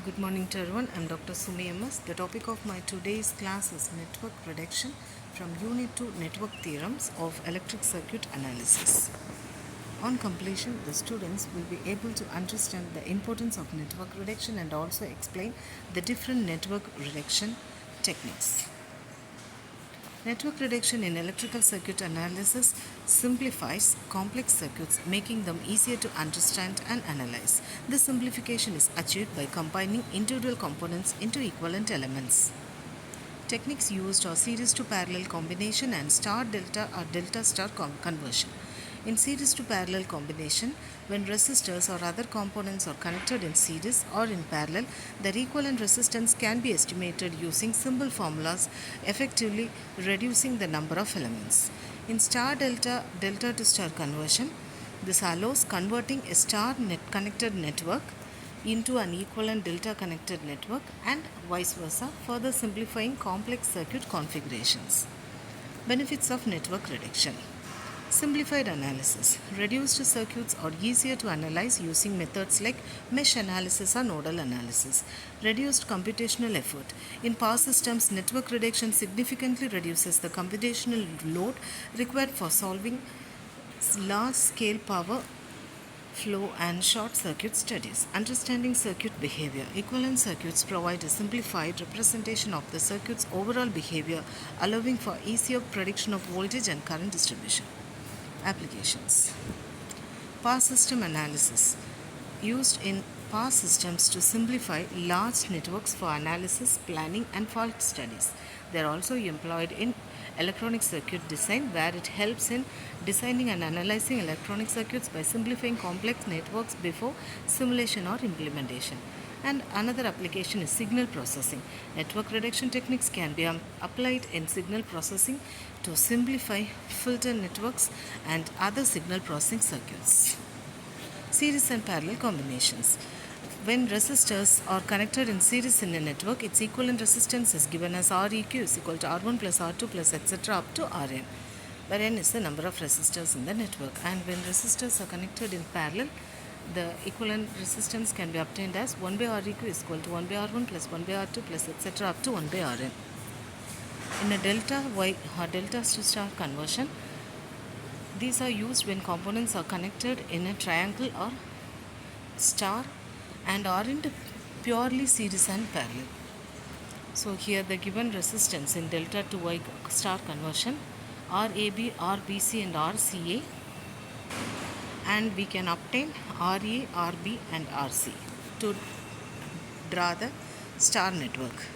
Good morning to everyone. I'm Dr. Sumi MS. The topic of my today's class is network reduction from Unit 2 Network Theorems of Electric Circuit Analysis. On completion, the students will be able to understand the importance of network reduction and also explain the different network reduction techniques. Network reduction in electrical circuit analysis simplifies complex circuits, making them easier to understand and analyze. This simplification is achieved by combining individual components into equivalent elements. Techniques used are series to parallel combination and star delta or delta star conversion. In series to parallel combination, when resistors or other components are connected in series or in parallel, their equivalent resistance can be estimated using simple formulas, effectively reducing the number of elements. In star delta to star conversion, this allows converting a star connected network into an equivalent delta connected network and vice versa, further simplifying complex circuit configurations. Benefits of network reduction. Simplified analysis. Reduced circuits are easier to analyze using methods like mesh analysis or nodal analysis. Reduced computational effort. In power systems, network reduction significantly reduces the computational load required for solving large scale power flow and short circuit studies. Understanding circuit behavior. Equivalent circuits provide a simplified representation of the circuit's overall behavior, allowing for easier prediction of voltage and current distribution. Applications. Power system analysis. Used in power systems to simplify large networks for analysis, planning, and fault studies. They are also employed in electronic circuit design, where it helps in designing and analyzing electronic circuits by simplifying complex networks before simulation or implementation. And another application is signal processing. Network reduction techniques can be applied in signal processing to simplify filter networks and other signal processing circuits. Series and parallel combinations. When resistors are connected in series in a network, its equivalent resistance is given as Req is equal to R1 plus R2 plus etc. up to Rn, where n is the number of resistors in the network. And when resistors are connected in parallel, the equivalent resistance can be obtained as 1 by Req is equal to 1 by R1 plus 1 by R2 plus etc. up to 1 by Rn. In a delta Y or delta to star conversion, these are used when components are connected in a triangle or star and are in purely series and parallel. So here the given resistance in delta to Y star conversion, RAB, RBC and RCA, and we can obtain RA, RB and RC to draw the star network.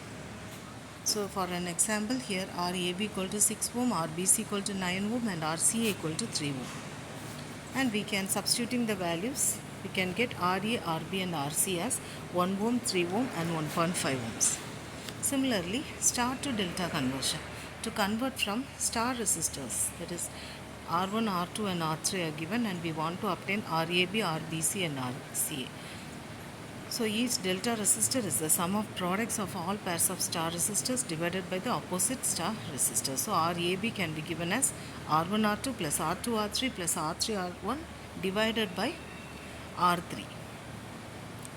So for an example, here RAB equal to 6 ohm, RBC equal to 9 ohm and RCA equal to 3 ohm. And we can, substituting the values, we can get RA, RB and RC as 1 ohm, 3 ohm and 1.5 ohms. Similarly, star to delta conversion. To convert from star resistors, that is R1, R2 and R3 are given, and we want to obtain RAB, RBC and RCA. So each delta resistor is the sum of products of all pairs of star resistors divided by the opposite star resistor. So RAB can be given as R1 R2 plus R2 R3 plus R3 R1 divided by R3,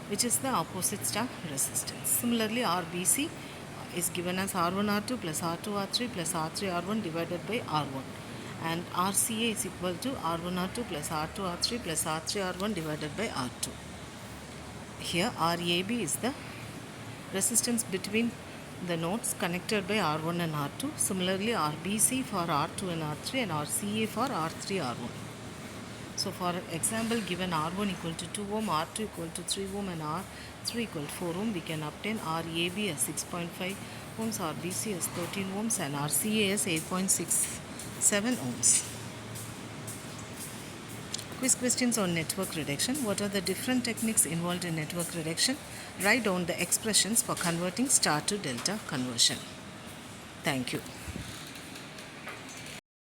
which is the opposite star resistance. Similarly, RBC is given as R1 R2 plus R2 R3 plus R3 R1 divided by R1, and RCA is equal to R1 R2 plus R2 R3 plus R3 R1 divided by R2. Here RAB is the resistance between the nodes connected by R1 and R2. Similarly, RBC for R2 and R3 and RCA for R3 R1. So for example, given R1 equal to 2 ohm, R2 equal to 3 ohm and R3 equal to 4 ohm, we can obtain RAB as 6.5 ohms, RBC as 13 ohms and RCA as 8.67 ohms. Quiz questions on network reduction. What are the different techniques involved in network reduction? Write down the expressions for converting star to delta conversion. Thank you.